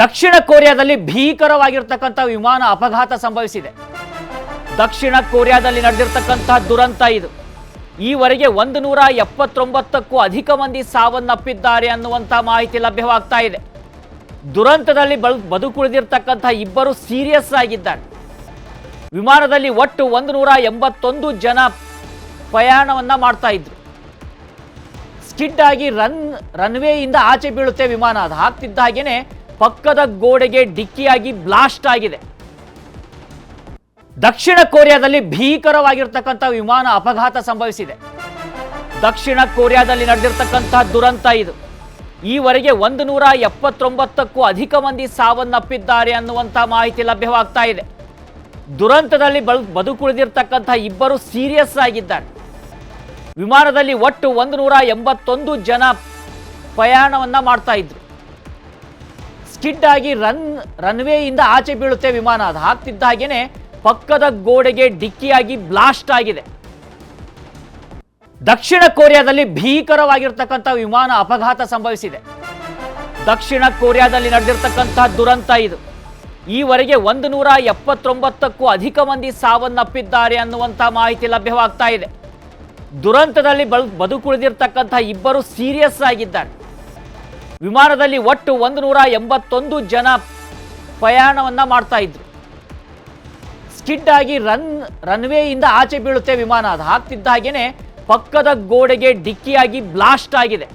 ದಕ್ಷಿಣ ಕೊರಿಯಾದಲ್ಲಿ ಭೀಕರವಾಗಿರತಕ್ಕಂಥ ವಿಮಾನ ಅಪಘಾತ ಸಂಭವಿಸಿದೆ. ದಕ್ಷಿಣ ಕೊರಿಯಾದಲ್ಲಿ ನಡೆದಿರತಕ್ಕಂಥ ದುರಂತ ಇದು. ಈವರೆಗೆ 179ಕ್ಕೂ ಅಧಿಕ ಮಂದಿ ಸಾವನ್ನಪ್ಪಿದ್ದಾರೆ ಅನ್ನುವಂಥ ಮಾಹಿತಿ ಲಭ್ಯವಾಗ್ತಾ ಇದೆ. ದುರಂತದಲ್ಲಿ ಬದುಕುಳಿದಿರ್ತಕ್ಕಂಥ ಇಬ್ಬರು ಸೀರಿಯಸ್ ಆಗಿದ್ದಾರೆ. ವಿಮಾನದಲ್ಲಿ ಒಟ್ಟು 181 ಜನ ಪ್ರಯಾಣವನ್ನ ಮಾಡ್ತಾ ಇದ್ರು. ಸ್ಕಿಡ್ ಆಗಿ ರನ್ವೇಯಿಂದ ಆಚೆ ಬೀಳುತ್ತೆ ವಿಮಾನ. ಅದು ಹಾಕ್ತಿದ್ದ ಹಾಗೇನೆ ಪಕ್ಕದ ಗೋಡೆಗೆ ಡಿಕ್ಕಿಯಾಗಿ ಬ್ಲಾಸ್ಟ್ ಆಗಿದೆ. ದಕ್ಷಿಣ ಕೊರಿಯಾದಲ್ಲಿ ಭೀಕರವಾಗಿರ್ತಕ್ಕಂಥ ವಿಮಾನ ಅಪಘಾತ ಸಂಭವಿಸಿದೆ. ದಕ್ಷಿಣ ಕೊರಿಯಾದಲ್ಲಿ ನಡೆದಿರ್ತಕ್ಕಂಥ ದುರಂತ ಇದು. ಈವರೆಗೆ 179ಕ್ಕೂ ಅಧಿಕ ಮಂದಿ ಸಾವನ್ನಪ್ಪಿದ್ದಾರೆ ಅನ್ನುವಂಥ ಮಾಹಿತಿ ಲಭ್ಯವಾಗ್ತಾ ಇದೆ. ದುರಂತದಲ್ಲಿ ಬದುಕುಳಿದಿರ್ತಕ್ಕಂಥ ಇಬ್ಬರು ಸೀರಿಯಸ್ ಆಗಿದ್ದಾರೆ. ವಿಮಾನದಲ್ಲಿ ಒಟ್ಟು 181 ಜನ ಪ್ರಯಾಣವನ್ನ ಮಾಡ್ತಾ ಇದ್ರು. ಸ್ಕಿಡ್ ಆಗಿ ರನ್ವೇಯಿಂದ ಆಚೆ ಬೀಳುತ್ತೆ ವಿಮಾನ. ಅದು ಹಾಕ್ತಿದ್ದ ಹಾಗೇನೆ ಪಕ್ಕದ ಗೋಡೆಗೆ ಡಿಕ್ಕಿಯಾಗಿ ಬ್ಲಾಸ್ಟ್ ಆಗಿದೆ. ದಕ್ಷಿಣ ಕೊರಿಯಾದಲ್ಲಿ ಭೀಕರವಾಗಿರ್ತಕ್ಕಂಥ ವಿಮಾನ ಅಪಘಾತ ಸಂಭವಿಸಿದೆ. ದಕ್ಷಿಣ ಕೊರಿಯಾದಲ್ಲಿ ನಡೆದಿರ್ತಕ್ಕಂಥ ದುರಂತ ಇದು. ಈವರೆಗೆ 179ಕ್ಕೂ ಅಧಿಕ ಮಂದಿ ಸಾವನ್ನಪ್ಪಿದ್ದಾರೆ ಅನ್ನುವಂಥ ಮಾಹಿತಿ ಲಭ್ಯವಾಗ್ತಾ ಇದೆ. ದುರಂತದಲ್ಲಿ ಬದುಕುಳಿದಿರ್ತಕ್ಕಂಥ ಇಬ್ಬರು ಸೀರಿಯಸ್ ಆಗಿದ್ದಾರೆ. ವಿಮಾನದಲ್ಲಿ ಒಟ್ಟು 181 ಜನ ಪ್ರಯಾಣವನ್ನ ಮಾಡ್ತಾ ಇದ್ರು. ಸ್ಕಿಡ್ ಆಗಿ ರನ್ವೇಯಿಂದ ಆಚೆ ಬೀಳುತ್ತೆ ವಿಮಾನ. ಅದು ಹಾಕ್ತಿದ್ದ ಹಾಗೇನೆ ಪಕ್ಕದ ಗೋಡೆಗೆ ಡಿಕ್ಕಿಯಾಗಿ ಬ್ಲಾಸ್ಟ್ ಆಗಿದೆ.